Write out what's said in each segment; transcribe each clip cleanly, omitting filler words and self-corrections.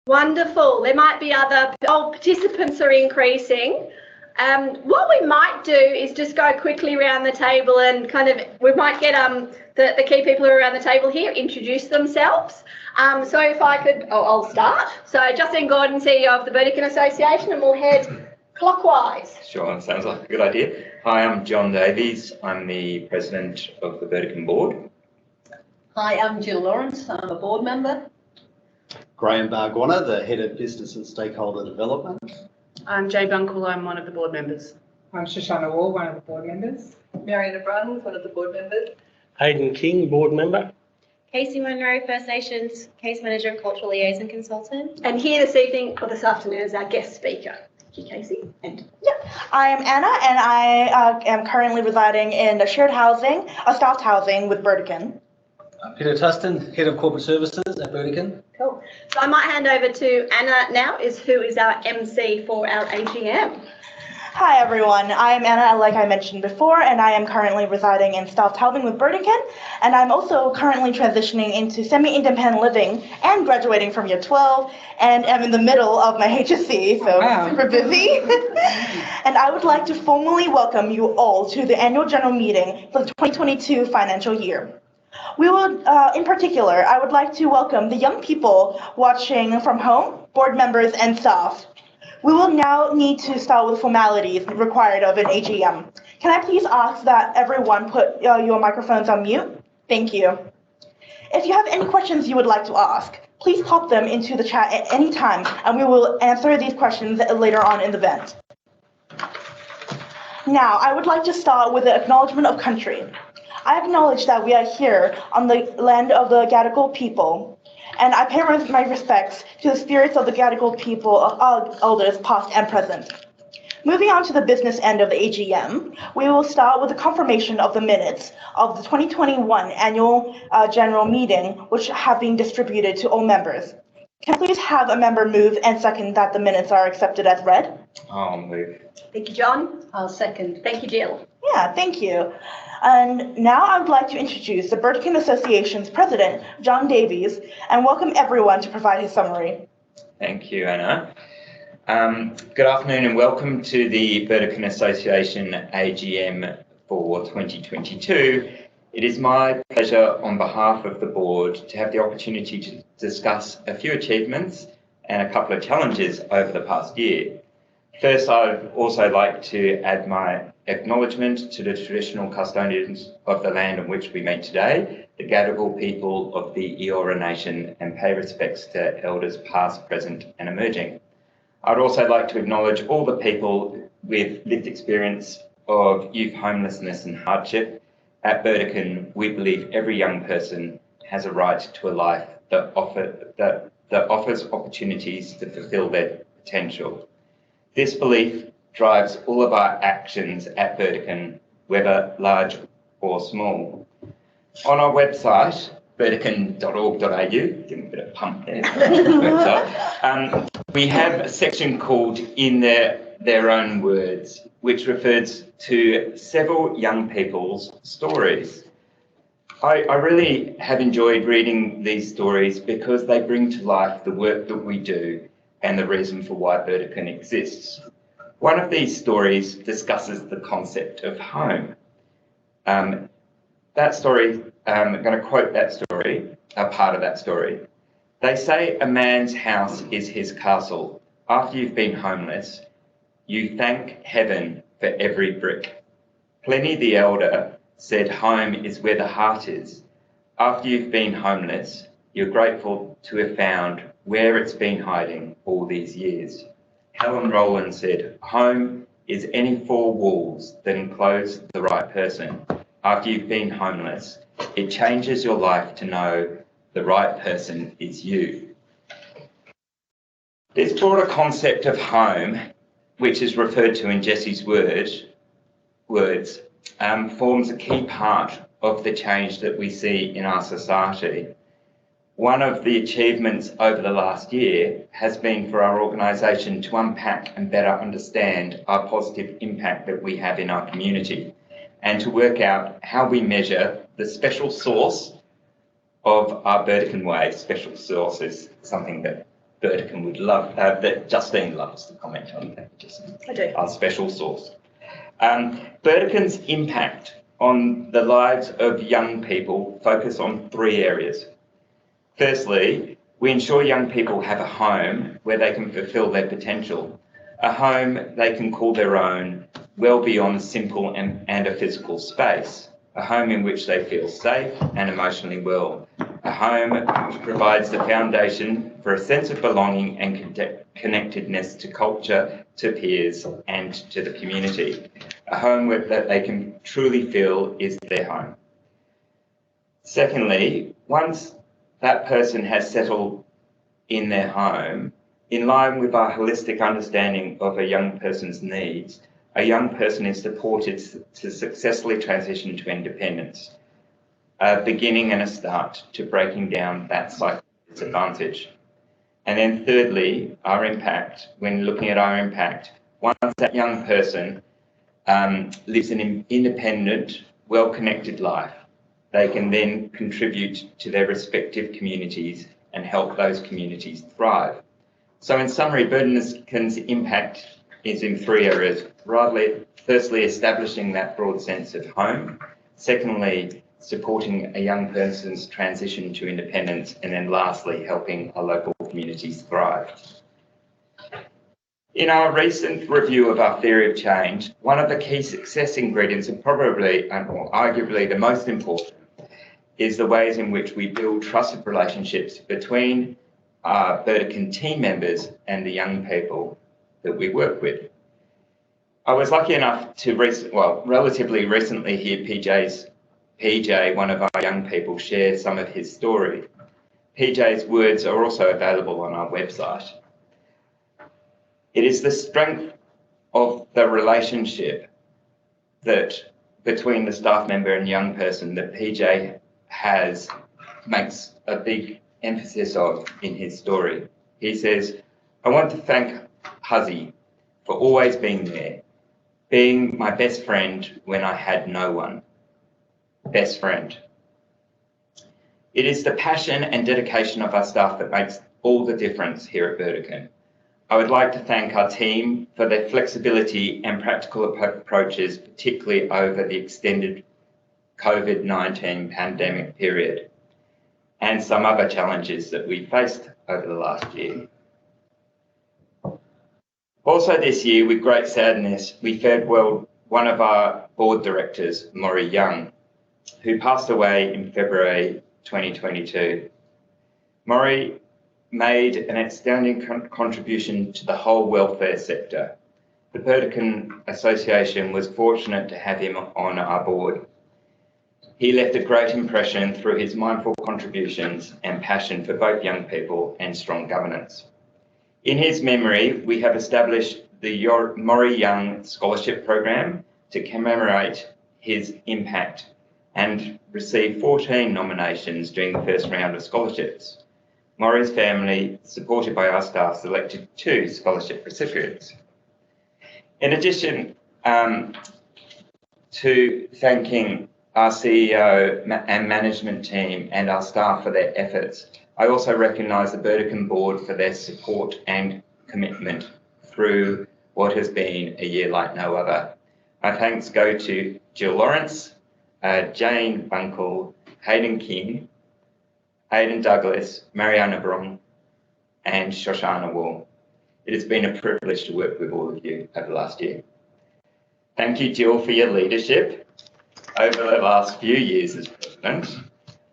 Wonderful. There might be other participants are increasing. What we might do is just go quickly around the table and we might get the key people who are around the table here introduce themselves. So if I could, I'll start. So Justene Gordon, CEO of the Burdekin Association, and we'll head clockwise. Sure, sounds like a good idea. Hi, I'm John Davies. I'm the president of the Burdekin board. Hi, I'm Jill Lawrence. I'm a board member. Graham Bargwanna, the head of business and stakeholder development. I'm Jay Bunkle, I'm one of the board members. I'm Shoshana Wall, one of the board members. Marion O'Brien, one of the board members. Hayden King, board member. Casey Munro, First Nations Case Manager and Cultural Liaison Consultant. And here this evening, or this afternoon, is our guest speaker. Thank you, Casey. And I am Anna, and I am currently residing in a shared housing, a staffed housing with Burdekin. Peter Tustin, Head of Corporate Services at Burdekin. Cool. So I might hand over to Anna now, who is our MC for our AGM. Hi everyone, I am Anna, like I mentioned before, and I am currently residing in staffed housing with Burdekin, and I'm also currently transitioning into semi-independent living and graduating from year 12, and am in the middle of my HSC, so super busy. And I would like to formally welcome you all to the annual general meeting for the 2022 financial year. We will, in particular, I would like to welcome the young people watching from home, board members and staff. We will now need to start with formalities required of an AGM. Can I please ask that everyone put your microphones on mute? Thank you. If you have any questions you would like to ask, please pop them into the chat at any time, and we will answer these questions later on in the event. Now, I would like to start with the acknowledgement of country. I acknowledge that we are here on the land of the Gadigal people, and I pay my respects to the spirits of the Gadigal people, elders past and present. Moving on to the business end of the AGM, we will start with the confirmation of the minutes of the 2021 annual general meeting, which have been distributed to all members. Can I please have a member move and second that the minutes are accepted as read? I'll move. Thank you, John. I'll second. Thank you, Jill. Yeah, thank you. And now I would like to introduce the Burdekin Association's president, John Davies, and welcome everyone to provide his summary. Thank you, Anna. Good afternoon and welcome to the Burdekin Association AGM for 2022. It is my pleasure on behalf of the board to have the opportunity to discuss a few achievements and a couple of challenges over the past year. First, I'd also like to add my acknowledgement to the traditional custodians of the land on which we meet today, the Gadigal people of the Eora Nation, and pay respects to elders past, present and emerging. I'd also like to acknowledge all the people with lived experience of youth homelessness and hardship. At Burdekin, we believe every young person has a right to a life that offers opportunities to fulfil their potential. This belief drives all of our actions at Burdekin, whether large or small. On our website, burdekin.org.au, give me a bit of pump there, website, we have a section called In Their Own Words, which refers to several young people's stories. I really have enjoyed reading these stories because they bring to life the work that we do and the reason for why Burdekin exists. One of these stories discusses the concept of home. That story, I'm going to quote that story, a part of that story. They say a man's house is his castle. After you've been homeless, you thank heaven for every brick. Pliny the Elder said home is where the heart is. After you've been homeless, you're grateful to have found where it's been hiding all these years. Helen Rowland said, home is any four walls that enclose the right person. After you've been homeless, it changes your life to know the right person is you. This broader concept of home, which is referred to in Jesse's words, forms a key part of the change that we see in our society. One of the achievements over the last year has been for our organisation to unpack and better understand our positive impact that we have in our community and to work out how we measure the special source of our Burdekin way. Special source is something that Burdekin would love, that Justine loves to comment on. Thank you, Justine. I do. Our special source. Burdekin's impact on the lives of young people focus on 3 areas. Firstly, we ensure young people have a home where they can fulfil their potential, a home they can call their own, well beyond simple and a physical space, a home in which they feel safe and emotionally well, a home which provides the foundation for a sense of belonging and connectedness to culture, to peers and to the community, a home that they can truly feel is their home. Secondly, once that person has settled in their home, in line with our holistic understanding of a young person's needs, a young person is supported to successfully transition to independence, a beginning and a start to breaking down that cycle of disadvantage. And then thirdly, our impact, when looking at our impact, once that young person lives an independent, well-connected life, they can then contribute to their respective communities and help those communities thrive. So in summary, Burdekin's impact is in 3 areas. Firstly, establishing that broad sense of home. Secondly, supporting a young person's transition to independence. And then lastly, helping our local communities thrive. In our recent review of our theory of change, one of the key success ingredients, and probably and arguably the most important, is the ways in which we build trusted relationships between our Burdekin team members and the young people that we work with. I was lucky enough to relatively recently hear PJ, one of our young people, share some of his story. PJ's words are also available on our website. It is the strength of the relationship that between the staff member and young person that PJ makes a big emphasis of in his story. He says, I want to thank Huzzy for always being there, being my best friend when I had no one. Best friend. It is the passion and dedication of our staff that makes all the difference here at Burdekin. I would like to thank our team for their flexibility and practical approaches, particularly over the extended COVID-19 pandemic period and some other challenges that we faced over the last year. Also this year, with great sadness, we farewelled one of our board directors, Maury Young, who passed away in February 2022. Maury made an outstanding contribution to the whole welfare sector. The Burdekin Association was fortunate to have him on our board. He left a great impression through his mindful contributions and passion for both young people and strong governance. In his memory, we have established the Maury Young Scholarship Program to commemorate his impact and received 14 nominations during the first round of scholarships. Maury's family, supported by our staff, selected 2 scholarship recipients. In addition to thanking our CEO and management team and our staff for their efforts, I also recognise the Burdekin board for their support and commitment through what has been a year like no other. My thanks go to Jill Lawrence, Jane Bunkle, Hayden King, Aidan Douglas, Mariana Brong, and Shoshana Wall. It has been a privilege to work with all of you over the last year. Thank you, Jill, for your leadership over the last few years as president.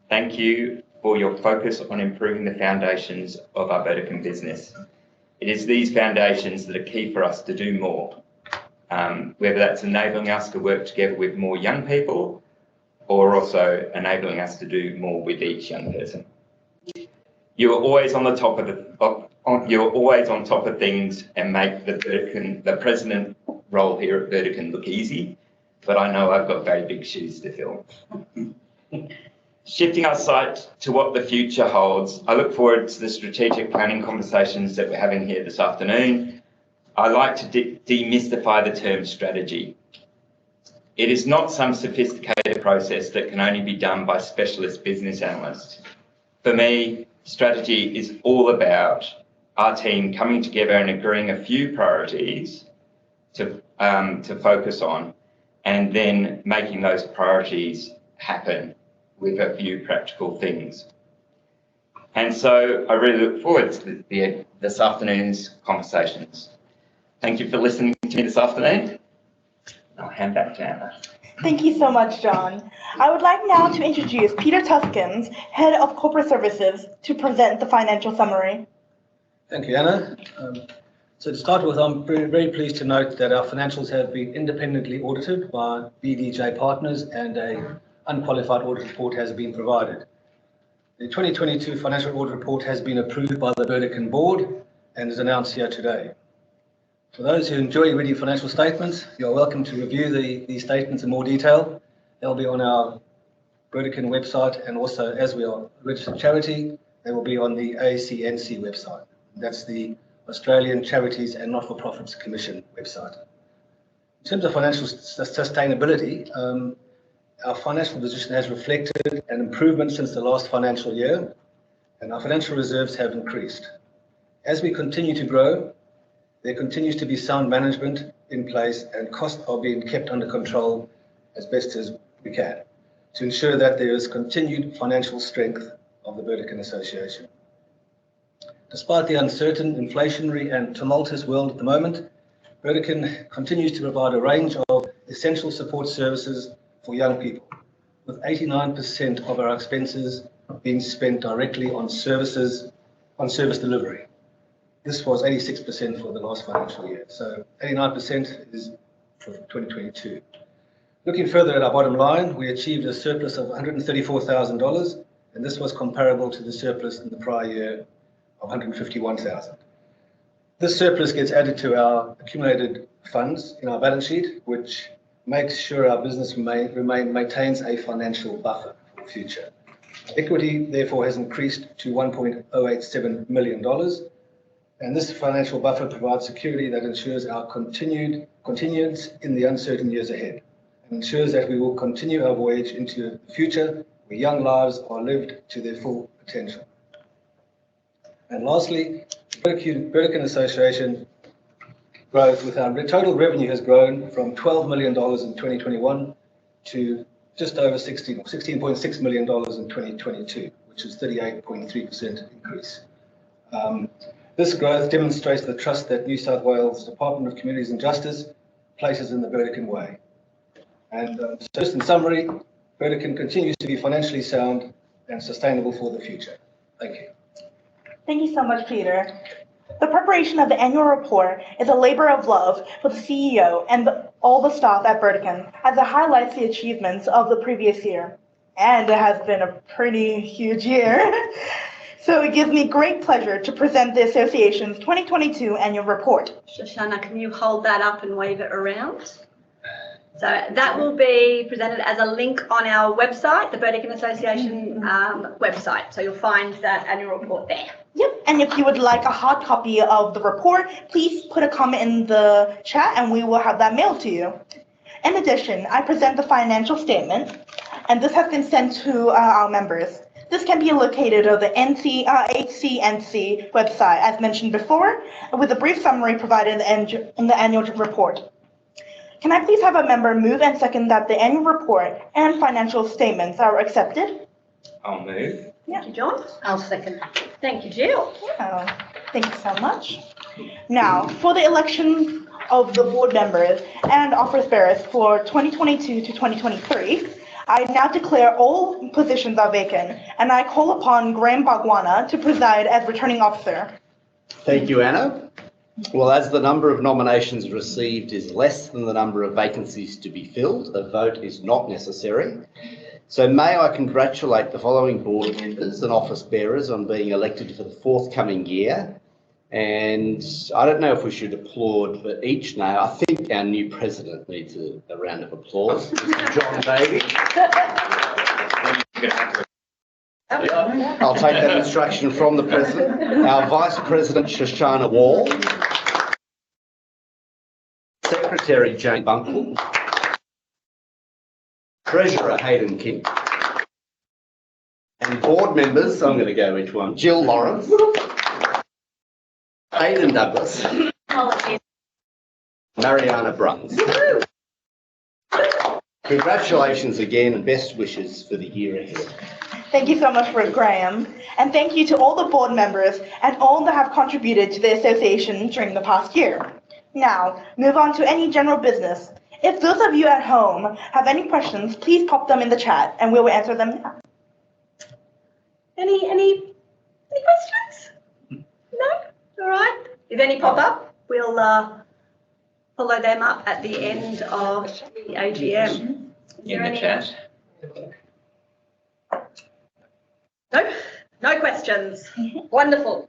Thank you for your focus on improving the foundations of our Burdekin business. It is these foundations that are key for us to do more, whether that's enabling us to work together with more young people or also enabling us to do more with each young person. You are always on the top of you're always on top of things and make the president role here at Burdekin look easy, but I know I've got very big shoes to fill. Shifting our sight to what the future holds, I look forward to the strategic planning conversations that we're having here this afternoon. I like to demystify the term strategy. It is not some sophisticated process that can only be done by specialist business analysts. For me, strategy is all about our team coming together and agreeing a few priorities to focus on, and then making those priorities happen with a few practical things. And so I really look forward to this afternoon's conversations. Thank you for listening to me this afternoon. I'll hand back to Anna. Thank you so much, John. I would like now to introduce Peter Tuskins, Head of Corporate Services, to present the financial summary. Thank you, Anna. So to start with, I'm very pleased to note that our financials have been independently audited by BDJ Partners, and an unqualified audit report has been provided. The 2022 financial audit report has been approved by the Burdekin board and is announced here today. For those who enjoy reading financial statements, you are welcome to review these statements in more detail. They'll be on our Burdekin website, and also, as we are a registered charity, they will be on the ACNC website. That's the Australian Charities and Not-for-Profits Commission website. In terms of financial sustainability, our financial position has reflected an improvement since the last financial year, and our financial reserves have increased. As we continue to grow, there continues to be sound management in place, and costs are being kept under control as best as we can to ensure that there is continued financial strength of the Burdekin Association. Despite the uncertain, inflationary and tumultuous world at the moment, Burdekin continues to provide a range of essential support services for young people, with 89% of our expenses being spent directly on service delivery. This was 86% for the last financial year, so 89% is for 2022. Looking further at our bottom line, we achieved a surplus of $134,000, and this was comparable to the surplus in the prior year of $151,000. This surplus gets added to our accumulated funds in our balance sheet, which makes sure our business maintains a financial buffer for the future. Equity, therefore, has increased to $1.087 million, and this financial buffer provides security that ensures our continuance in the uncertain years ahead, and ensures that we will continue our voyage into the future where young lives are lived to their full potential. And lastly, the Burdekin Association growth with our total revenue has grown from $12 million in 2021 to just over $16.6 million in 2022, which is 38.3% increase. This growth demonstrates the trust that New South Wales Department of Communities and Justice places in the Burdekin way. And so just in summary, Burdekin continues to be financially sound and sustainable for the future. Thank you. Thank you so much, Peter. The preparation of the annual report is a labor of love for the CEO and all the staff at Burdekin, as it highlights the achievements of the previous year. And it has been a pretty huge year. So it gives me great pleasure to present the association's 2022 annual report. Shoshana, can you hold that up and wave it around? So that will be presented as a link on our website, the Burdekin Association website. So you'll find that annual report there. Yep, and if you would like a hard copy of the report, please put a comment in the chat and we will have that mailed to you. In addition, I present the financial statement, and this has been sent to our members. This can be located on the HCNC website, as mentioned before, with a brief summary provided in the annual report. Can I please have a member move and second that the annual report and financial statements are accepted? I'll move. Yeah. Thank you, John. I'll second. Thank you, Jill. Yeah. Thank you so much. Now, for the election of the board members and office bearers for 2022 to 2023, I now declare all positions are vacant, and I call upon Graham Bagwana to preside as returning officer. Thank you, Anna. Well, as the number of nominations received is less than the number of vacancies to be filled, a vote is not necessary. So may I congratulate the following board members and office bearers on being elected for the forthcoming year. And I don't know if we should applaud for each now. I think our new president needs a round of applause. John Davey. I'll take that instruction from the president. Our vice president, Shoshana Wall. Secretary, Jane Bunkle. Treasurer, Hayden King. And board members, I'm going to go into one. Jill Lawrence. Aidan Douglas, Apologies. Mariana Bruns. Congratulations again and best wishes for the year ahead. Thank you so much, Graham. And thank you to all the board members and all that have contributed to the association during the past year. Now, move on to any general business. If those of you at home have any questions, please pop them in the chat and we will answer them now. Any questions? No? All right. If any pop up, we'll follow them up at the end of the AGM. In the chat. No questions. Wonderful.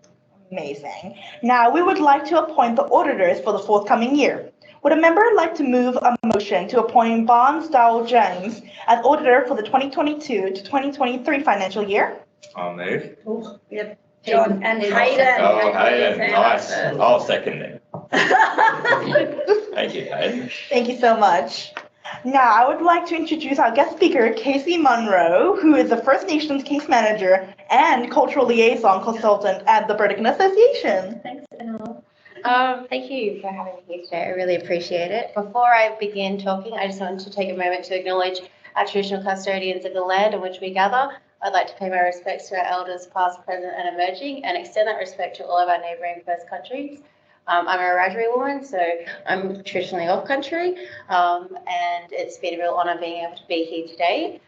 Amazing. Now, we would like to appoint the auditors for the forthcoming year. Would a member like to move a motion to appoint Barnes Dowell Jones as auditor for the 2022 to 2023 financial year? I'll move. We have John and Hayden. Oh, Hayden, nice. I'll second them. Thank you, Hayden. Thank you so much. Now, I would like to introduce our guest speaker, Casey Munro, who is the First Nations Case Manager and Cultural Liaison Consultant at the Burdekin Association. Thanks, Anna. Thank you for having me here today. I really appreciate it. Before I begin talking, I just wanted to take a moment to acknowledge our traditional custodians of the land on which we gather. I'd like to pay my respects to our elders past, present and emerging, and extend that respect to all of our neighbouring First countries. I'm a Wiradjuri woman, so I'm traditionally off country, and it's been a real honour being able to be here today.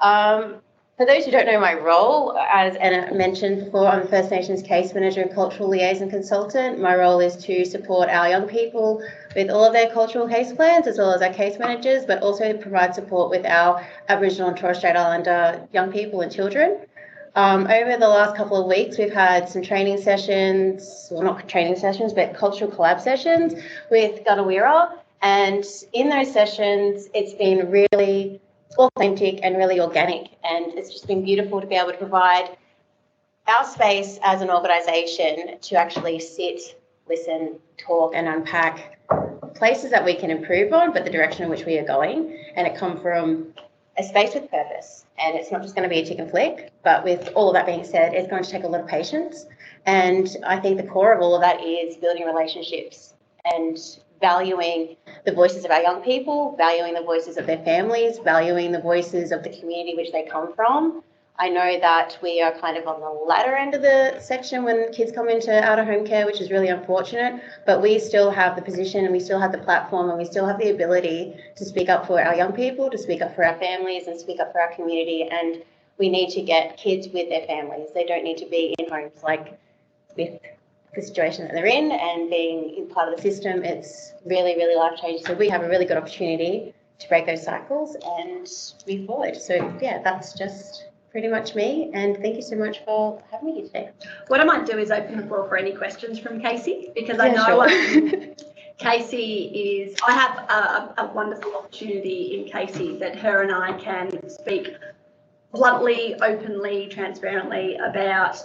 For those who don't know my role, as Anna mentioned before, I'm the First Nations Case Manager and Cultural Liaison Consultant. My role is to support our young people with all of their cultural case plans, as well as our case managers, but also provide support with our Aboriginal and Torres Strait Islander young people and children. Over the last couple of weeks, we've had some training sessions, well, not training sessions, but cultural collab sessions with Gunawira. And in those sessions, it's been really authentic and really organic. And it's just been beautiful to be able to provide our space as an organisation to actually sit, listen, talk and unpack places that we can improve on, but the direction in which we are going. And it come from a space with purpose. And it's not just going to be a tick and flick, but with all of that being said, it's going to take a lot of patience. And I think the core of all of that is building relationships and valuing the voices of our young people, valuing the voices of their families, valuing the voices of the community which they come from. I know that we are kind of on the latter end of the section when kids come into out-of-home care, which is really unfortunate, but we still have the position and we still have the platform and we still have the ability to speak up for our young people, to speak up for our families and speak up for our community. And we need to get kids with their families. They don't need to be in homes like with the situation that they're in and being part of the system. It's really, really life-changing. So we have a really good opportunity to break those cycles and move forward. So yeah, that's just pretty much me, and thank you so much for having me here today. What I might do is open the floor for any questions from Casey, because I know sure. Casey I have a wonderful opportunity in Casey that her and I can speak bluntly, openly, transparently about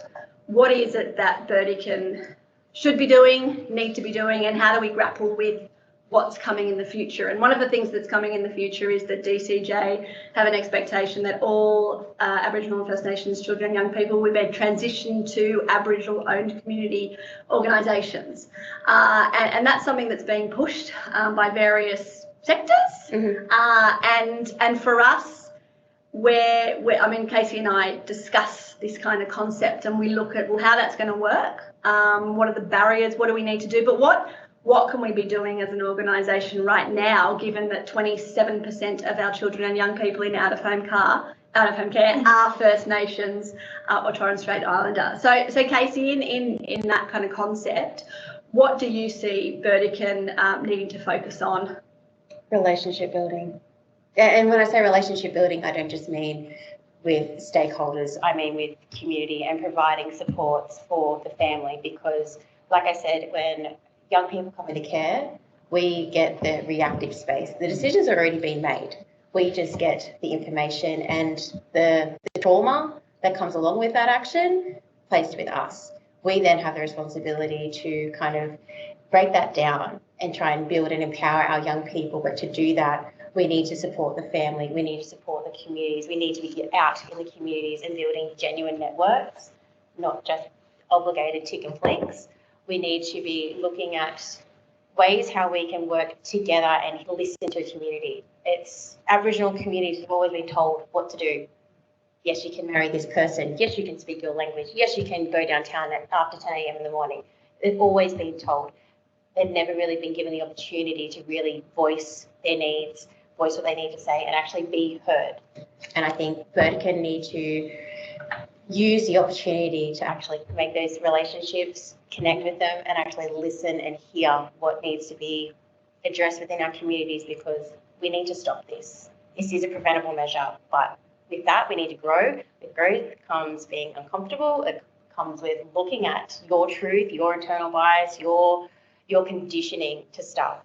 what is it that Burdekin should be doing, need to be doing, and how do we grapple with what's coming in the future. And one of the things that's coming in the future is that DCJ have an expectation that all Aboriginal and First Nations children and young people will be transitioned to Aboriginal owned community organisations. And that's something that's being pushed by various sectors. Mm-hmm. And for us, I mean, Casey and I discuss this kind of concept and we look at, well, how that's going to work. What are the barriers? What do we need to do? But what can we be doing as an organisation right now, given that 27% of our children and young people in out-of-home care are First Nations or Torres Strait Islander? So Casey, in that kind of concept, what do you see Burdekin needing to focus on? Relationship building. And when I say relationship building, I don't just mean with stakeholders, I mean with community and providing supports for the family, because like I said, when young people come into care, we get the reactive space. The decisions are already being made. We just get the information and the trauma that comes along with that action placed with us. We then have the responsibility to kind of break that down and try and build and empower our young people. But to do that, we need to support the family. We need to support the communities. We need to be out in the communities and building genuine networks, not just obligated tick and flicks. we need to be looking at ways how we can work together and listen to a community. It's Aboriginal communities have always been told what to do. Yes, you can marry this person. Yes, you can speak your language. Yes, you can go downtown after 10 a.m. in the morning. They've always been told. They've never really been given the opportunity to really voice their needs, voice what they need to say, and actually be heard. And I think Burdekin need to use the opportunity to actually make those relationships, connect with them, and actually listen and hear what needs to be addressed within our communities, because we need to stop this. This is a preventable measure, but with that, we need to grow. With growth comes being uncomfortable. It comes with looking at your truth, your internal bias, your conditioning to stuff.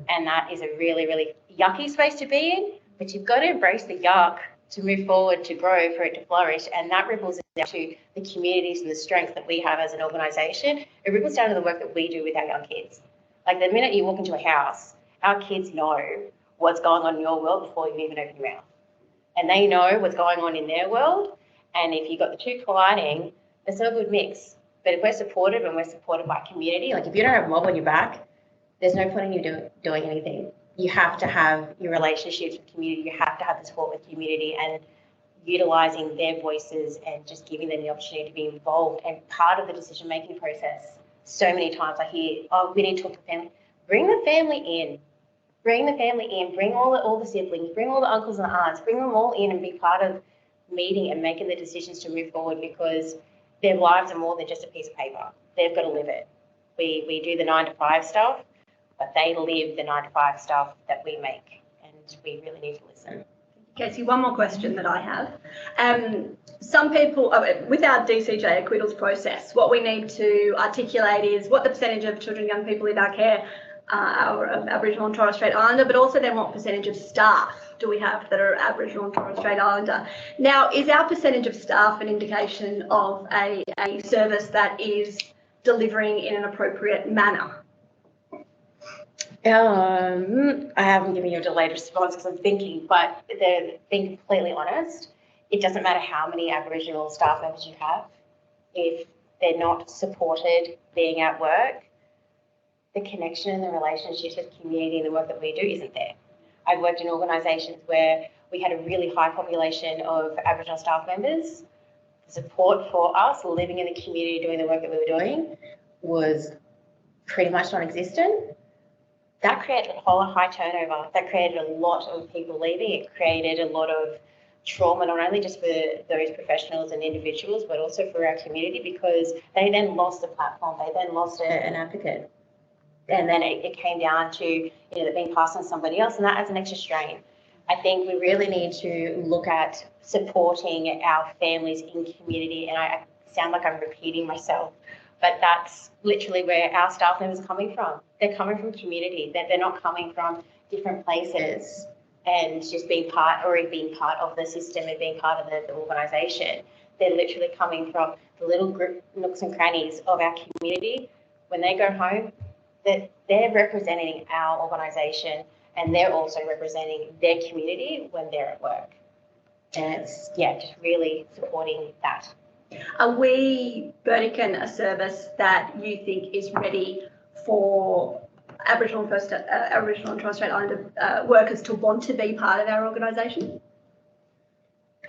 And that is a really, really yucky space to be in, but you've got to embrace the yuck to move forward, to grow, for it to flourish. And that ripples down to the communities and the strength that we have as an organisation. It ripples down to the work that we do with our young kids. Like the minute you walk into a house, our kids know what's going on in your world before you even open your mouth. And they know what's going on in their world. And if you've got the two colliding, it's not a good mix. But if we're supported and we're supported by community, like if you don't have a mob on your back, there's no point in you doing anything. You have to have your relationships with community. You have to have the support with community and utilising their voices and just giving them the opportunity to be involved and part of the decision-making process. So many times I hear, oh, we need to talk to the family. Bring the family in. Bring the family in. Bring all the siblings. Bring all the uncles and aunts. Bring them all in and be part of meeting and making the decisions to move forward, because their lives are more than just a piece of paper. They've got to live it. We do the 9-to-5 stuff, but they live the 9-to-5 stuff that we make, and we really need to listen. Casey, one more question that I have. Some people, with our DCJ acquittals process, what we need to articulate is what the percentage of children and young people in our care are of Aboriginal and Torres Strait Islander, but also then what percentage of staff do we have that are Aboriginal and Torres Strait Islander. Now, is our percentage of staff an indication of a service that is delivering in an appropriate manner? I haven't given you a delayed response because I'm thinking, but being completely honest, it doesn't matter how many Aboriginal staff members you have. If they're not supported being at work, the connection and the relationships with community and the work that we do isn't there. I've worked in organisations where we had a really high population of Aboriginal staff members. The support for us living in the community doing the work that we were doing was pretty much non-existent. That created a whole high turnover. That created a lot of people leaving. It created a lot of trauma, not only just for those professionals and individuals, but also for our community, because they then lost a platform. They then lost an advocate. And then it came down to it being passed on to somebody else, and that adds an extra strain. I think we really need to look at supporting our families in community, and I sound like I'm repeating myself, but that's literally where our staff members are coming from. They're coming from community. They're not coming from different places and just being part of the system and being part of the organisation. They're literally coming from the little group nooks and crannies of our community. When they go home, they're representing our organisation, and they're also representing their community when they're at work. And it's, just really supporting that. Are we, Burdekin, a service that you think is ready for Aboriginal and Torres Strait Islander workers to want to be part of our organisation?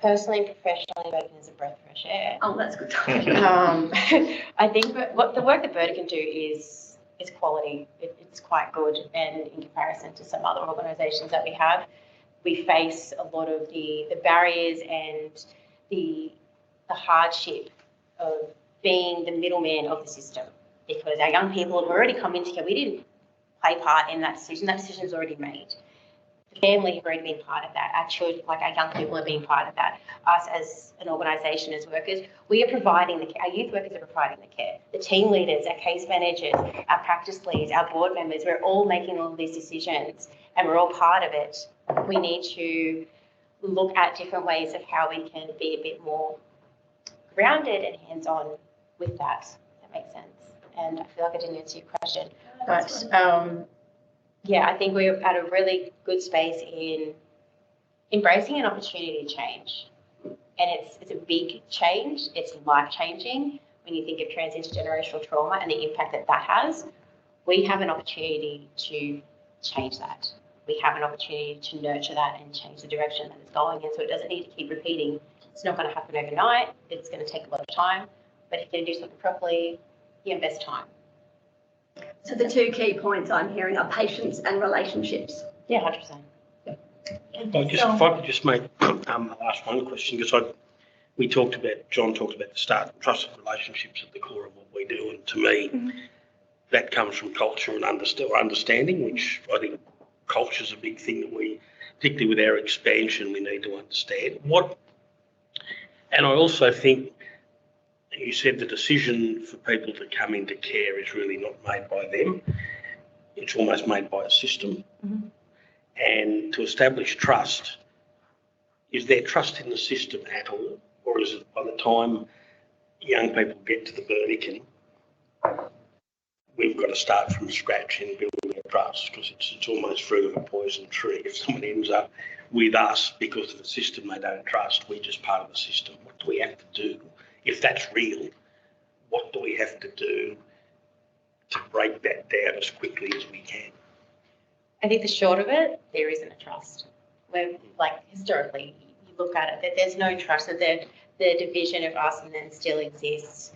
Personally and professionally, Burdekin is a breath of fresh air. Oh, that's good. I think what the work that Burdekin do is quality. It's quite good, and in comparison to some other organisations that we have, we face a lot of the barriers and the hardship of being the middleman of the system, because our young people have already come into care. We didn't play part in that decision. That decision is already made. The family have already been part of that. Our children, like our young people, have been part of that. Us as an organisation, as workers, we are providing the care. Our youth workers are providing the care. The team leaders, our case managers, our practice leads, our board members, we're all making all of these decisions, and we're all part of it. We need to look at different ways of how we can be a bit more grounded and hands-on with that. That makes sense. And I feel like I didn't answer your question, but I think we're at a really good space in embracing an opportunity to change. And it's a big change. It's life-changing, when you think of intergenerational trauma and the impact that that has, we have an opportunity to change that. We have an opportunity to nurture that and change the direction that it's going in, so it doesn't need to keep repeating. It's not going to happen overnight. It's going to take a lot of time, but if you're going to do something properly, you invest time. So the two key points I'm hearing are patience and relationships. Yeah, 100%. If I could just make ask one question, because John talked about the start, trusted relationships at the core of what we do, and to me, that comes from culture and understanding, which I think culture is a big thing that we, particularly with our expansion, we need to understand. And I also think you said the decision for people to come into care is really not made by them. It's almost made by a system. And to establish trust, is there trust in the system at all? Or is it by the time young people get to the Burdekin, we've got to start from scratch in building a trust, because it's almost fruit of a poison tree. If someone ends up with us because of a system they don't trust, we're just part of the system. What do we have to do? If that's real, what do we have to do to break that down as quickly as we can? I think the short of it, there isn't a trust. Where, like, historically, you look at it, that there's no trust, that the division of us and then still exists.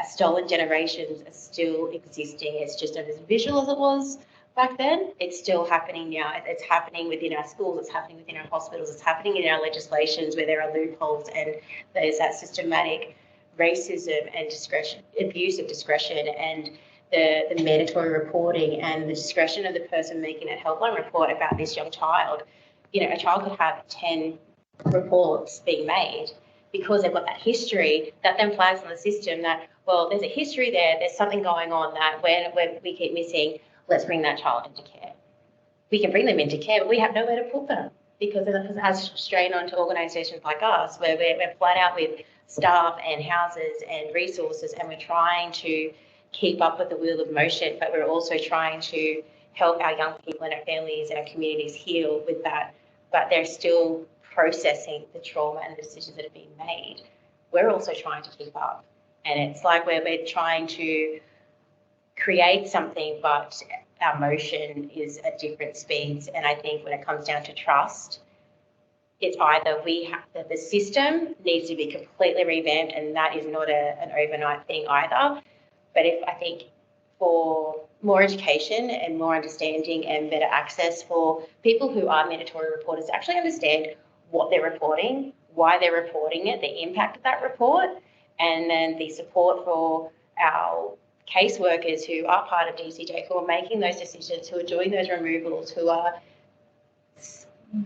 Stolen generations are still existing. It's just not as visual as it was back then. It's still happening now. It's happening within our schools. It's happening within our hospitals. It's happening in our legislations where there are loopholes and there's that systematic racism and discretion, abuse of discretion, and the mandatory reporting and the discretion of the person making a helpline report about this young child. You know, a child could have 10 reports being made because they've got that history that then flags on the system that, well, there's a history there, there's something going on that when we keep missing, let's bring that child into care. We can bring them into care, but we have nowhere to put them because it has strain onto organisations like us where we're flat out with staff and houses and resources, and we're trying to keep up with the wheel of motion, but we're also trying to help our young people and our families and our communities heal with that, but they're still processing the trauma and the decisions that have been made. We're also trying to keep up, and it's like we're trying to create something, but our motion is at different speeds. And I think when it comes down to trust, it's either the system needs to be completely revamped, and that is not an overnight thing either. But I think for more education and more understanding and better access for people who are mandatory reporters to actually understand what they're reporting, why they're reporting it, the impact of that report, and then the support for our caseworkers who are part of DCJ, who are making those decisions, who are doing those removals, who are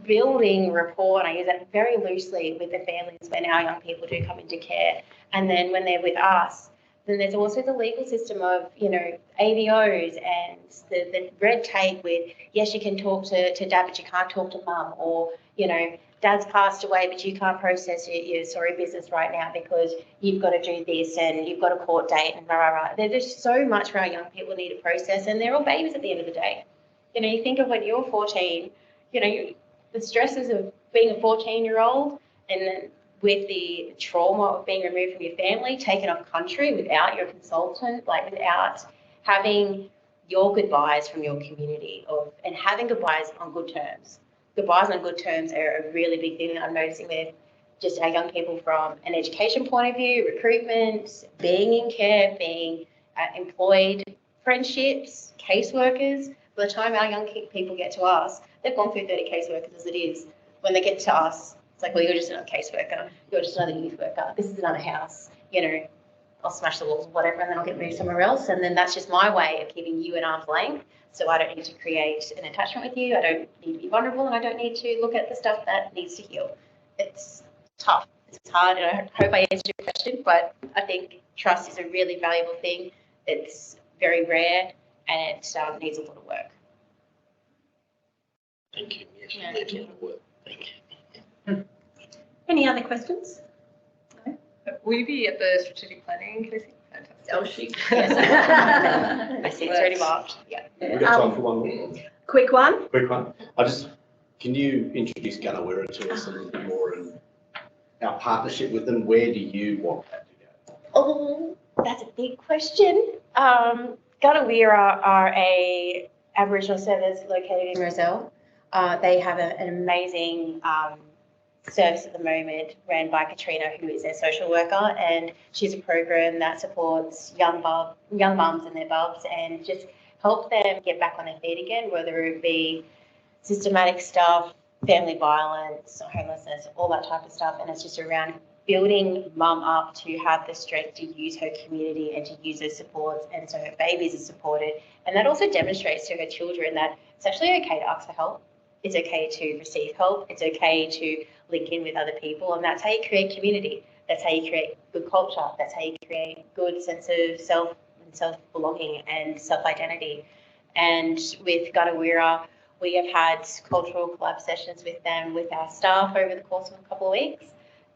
building rapport, and I use that very loosely, with the families when our young people do come into care. And then when they're with us, then there's also the legal system of, you know, AVOs and the red tape with, yes, you can talk to dad, but you can't talk to mum, or, you know, dad's passed away, but you can't process your sorry business right now because you've got to do this and you've got a court date and rah, rah, rah. There's so much for our young people need to process, and they're all babies at the end of the day. You know, you think of when you're 14, you know, the stresses of being a 14-year-old, and then with the trauma of being removed from your family, taken off country without your consultant, like without having your goodbyes from your community, and having goodbyes on good terms. Goodbyes on good terms are a really big thing that I'm noticing with just our young people from an education point of view, recruitment, being in care, being employed, friendships, caseworkers. By the time our young people get to us, they've gone through 30 caseworkers as it is. When they get to us, it's like, well, you're just another caseworker, you're just another youth worker, this is another house, you know, I'll smash the walls or whatever, and then I'll get moved somewhere else. And then that's just my way of keeping you at arm's length. So I don't need to create an attachment with you, I don't need to be vulnerable, and I don't need to look at the stuff that needs to heal. It's tough, it's hard, and I hope I answered your question, but I think trust is a really valuable thing. It's very rare, and it needs a lot of work. Thank you. Yes, it needs a lot of work. Thank you. Any other questions? Will you be at the strategic planning, Casey? Fantastic. Oh, she. Yes. I see it's already marked. Yeah. We've got time for one more. Quick one. Quick one. Can you introduce Gunawera to us a little bit more and our partnership with them? Where do you want that to go? Oh, that's a big question. Gannawira are a Aboriginal service located in Roselle. They have an amazing service at the moment ran by Katrina, who is their social worker, and she's a program that supports young mums and their bubs and just help them get back on their feet again, whether it be systematic stuff, family violence, homelessness, all that type of stuff. And it's just around building mum up to have the strength to use her community and to use her supports, and so her babies are supported. And that also demonstrates to her children that it's actually okay to ask for help. It's okay to receive help. It's okay to link in with other people, and that's how you create community. That's how you create good culture. That's how you create good sense of self-belonging and self-identity. And with Gannawira, we have had cultural collab sessions with them, with our staff over the course of a couple of weeks.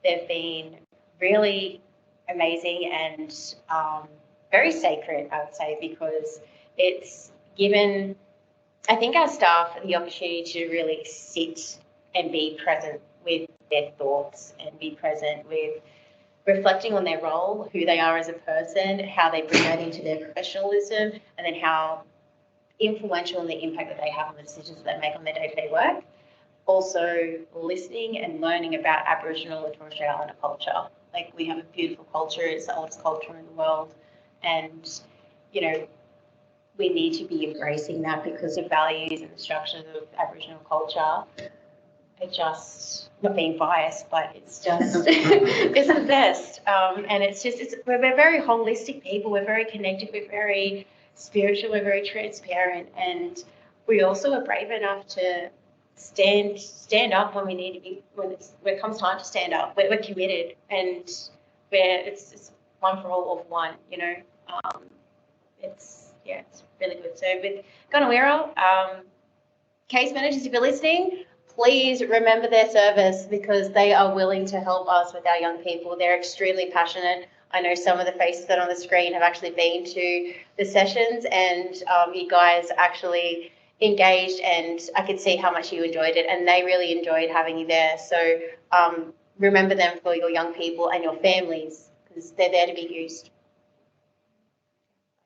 They've been really amazing and very sacred, I would say, because it's given, I think, our staff the opportunity to really sit and be present with their thoughts and be present with reflecting on their role, who they are as a person, how they bring that into their professionalism, and then how influential and the impact that they have on the decisions that they make on their day-to-day work. Also listening and learning about Aboriginal and Torres Strait Islander culture. Like, we have a beautiful culture, it's the oldest culture in the world, and, you know, we need to be embracing that because the values and the structures of Aboriginal culture are just, not being biased, but it's just, it's the best. And it's just, we're very holistic people, we're very connected, we're very spiritual, we're very transparent, and we also are brave enough to stand up when we need to be, when it comes time to stand up. We're committed, and it's one for all of one, you know. It's really good. So with Gannawira, case managers, if you're listening, please remember their service, because they are willing to help us with our young people. They're extremely passionate. I know some of the faces that are on the screen have actually been to the sessions, and you guys actually engaged, and I could see how much you enjoyed it, and they really enjoyed having you there. So remember them for your young people and your families, because they're there to be used.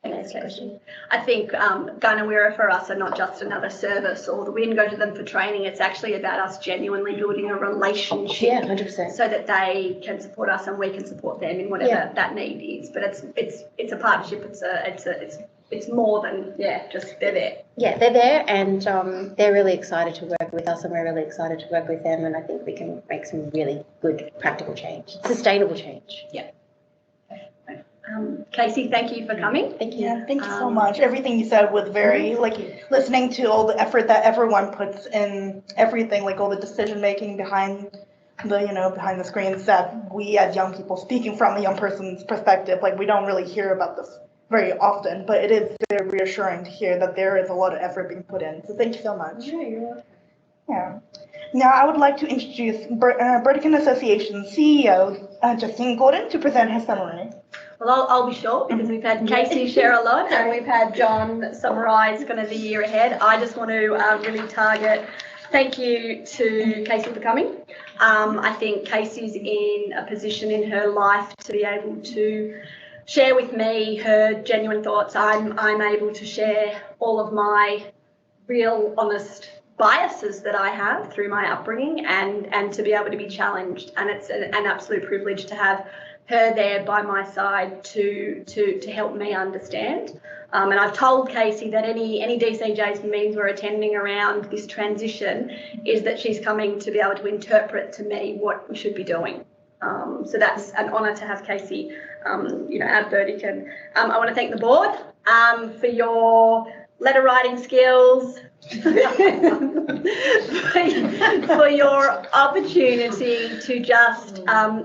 Thanks, Casey. I think Gannawira for us are not just another service, or we didn't go to them for training. It's actually about us genuinely building a relationship. Yeah, 100%. So that they can support us and we can support them in whatever that need is. But it's a partnership. It's more than just they're there. Yeah, they're there, and they're really excited to work with us, and we're really excited to work with them. And I think we can make some really good practical change, sustainable change. Yeah. Casey, thank you for coming. Thank you. Yeah, thank you so much. Everything you said was very, listening to all the effort that everyone puts in everything, like all the decision making behind the screens, that we as young people, speaking from a young person's perspective, we don't really hear about this very often, but it is very reassuring to hear that there is a lot of effort being put in. So thank you so much. Yeah, you're welcome. Yeah. Now I would like to introduce Burdekin Association CEO Justene Gordon to present her summary. Well, I'll be short, because we've had Casey share a lot and we've had John summarise kind of the year ahead. I just want to really target thank you to Casey for coming. I think Casey's in a position in her life to be able to share with me her genuine thoughts. I'm able to share all of my real, honest biases that I have through my upbringing, and to be able to be challenged. And it's an absolute privilege to have her there by my side to help me understand. And I've told Casey that any DCJ's means we're attending around this transition is that she's coming to be able to interpret to me what we should be doing. So that's an honour to have Casey, at Burdekin. I want to thank the board for your letter writing skills, for your opportunity to just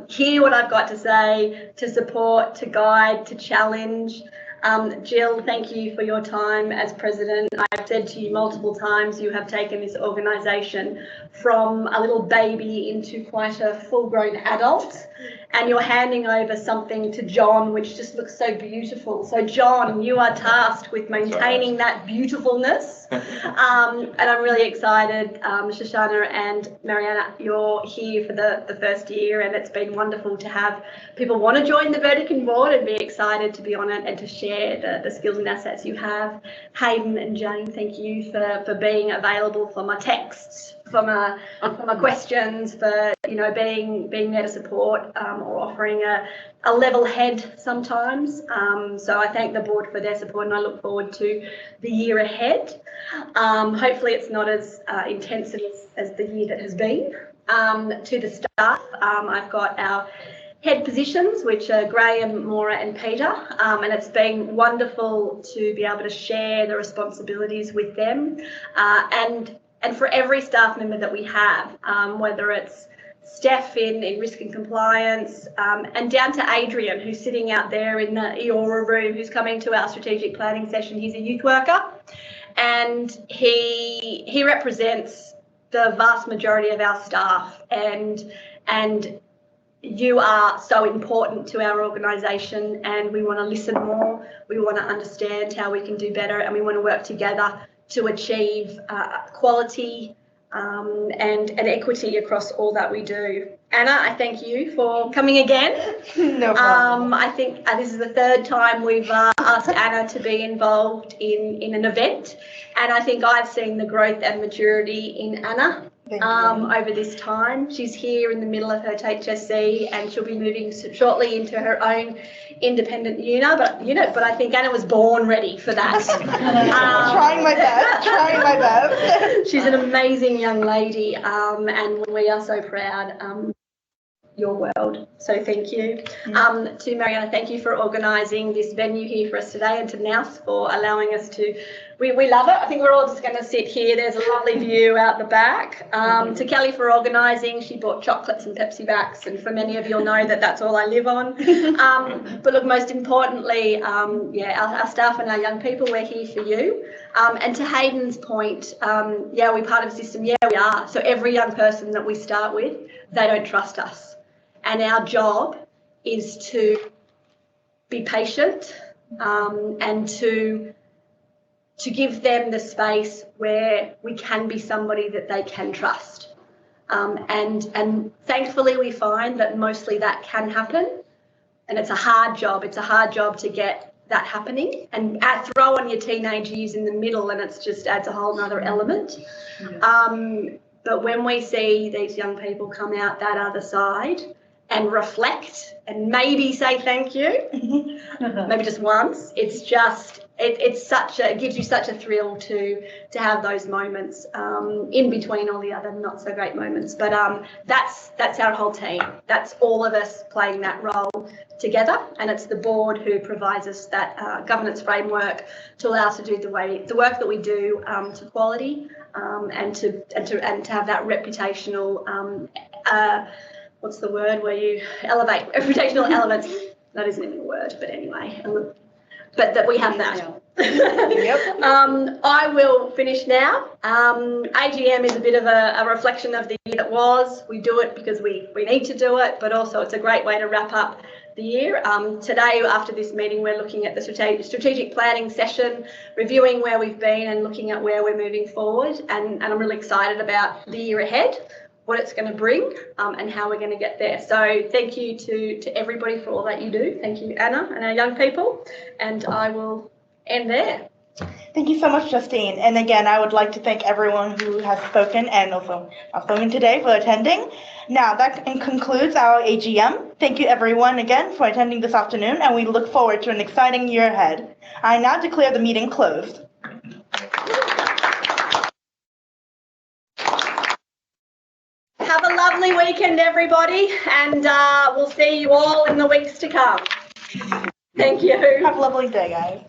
hear what I've got to say, to support, to guide, to challenge. Jill, thank you for your time as president. I've said to you multiple times, you have taken this organisation from a little baby into quite a full-grown adult, and you're handing over something to John, which just looks so beautiful. So John, you are tasked with maintaining that beautifulness, and I'm really excited. Shoshana and Mariana, you're here for the first year, and it's been wonderful to have people want to join the Burdekin board and be excited to be on it and to share the skills and assets you have. Hayden and Jane, thank you for being available for my texts, for my questions, for being there to support or offering a level head sometimes. So I thank the board for their support, and I look forward to the year ahead. Hopefully it's not as intense as the year that has been. To the staff, I've got our head positions, which are Graham, Maura and Peter, and it's been wonderful to be able to share the responsibilities with them, and for every staff member that we have, whether it's Steph in risk and compliance, and down to Adrian, who's sitting out there in the Eora room, who's coming to our strategic planning session. He's a youth worker, and he represents the vast majority of our staff, and you are so important to our organisation, and we want to listen more, we want to understand how we can do better, and we want to work together to achieve quality and equity across all that we do. Anna, I thank you for coming again. No problem. I think this is the third time we've asked Anna to be involved in an event, and I think I've seen the growth and maturity in Anna over this time. She's here in the middle of her HSC, and she'll be moving shortly into her own independent unit, but I think Anna was born ready for that. Trying my best. She's an amazing young lady, and we are so proud. Your world. So thank you. To Mariana, thank you for organising this venue here for us today, and to Nous for allowing us to, we love it. I think we're all just going to sit here. There's a lovely view out the back. To Kelly for organising. She bought chocolates and Pepsi backs, and for many of you'll know that that's all I live on. But look, most importantly, our staff and our young people, we're here for you. And to Hayden's point, we're part of the system. Yeah, we are. So every young person that we start with, they don't trust us. And our job is to be patient and to give them the space where we can be somebody that they can trust. And thankfully we find that mostly that can happen, and it's a hard job. It's a hard job to get that happening, and throw on your teenage years in the middle, and it just adds a whole nother element. But when we see these young people come out that other side and reflect and maybe say thank you, maybe just once, it's just, it gives you such a thrill to have those moments in between all the other not so great moments. But that's our whole team. That's all of us playing that role together, and it's the board who provides us that governance framework to allow us to do the work that we do to quality, and to have that reputational what's the word where you elevate reputational elements? That isn't even a word, but anyway. But that we have that. I will finish now. AGM is a bit of a reflection of the year that was. We do it because we need to do it, but also it's a great way to wrap up the year. Today, after this meeting, we're looking at the strategic planning session, reviewing where we've been and looking at where we're moving forward. And I'm really excited about the year ahead, what it's going to bring, and how we're going to get there. So thank you to everybody for all that you do. Thank you, Anna, and our young people. And I will end there. Thank you so much, Justine. And again, I would like to thank everyone who has spoken and also not spoken today for attending. Now, that concludes our AGM. Thank you, everyone, again for attending this afternoon, and we look forward to an exciting year ahead. I now declare the meeting closed. Have a lovely weekend, everybody, and we'll see you all in the weeks to come. Thank you. Have a lovely day, guys.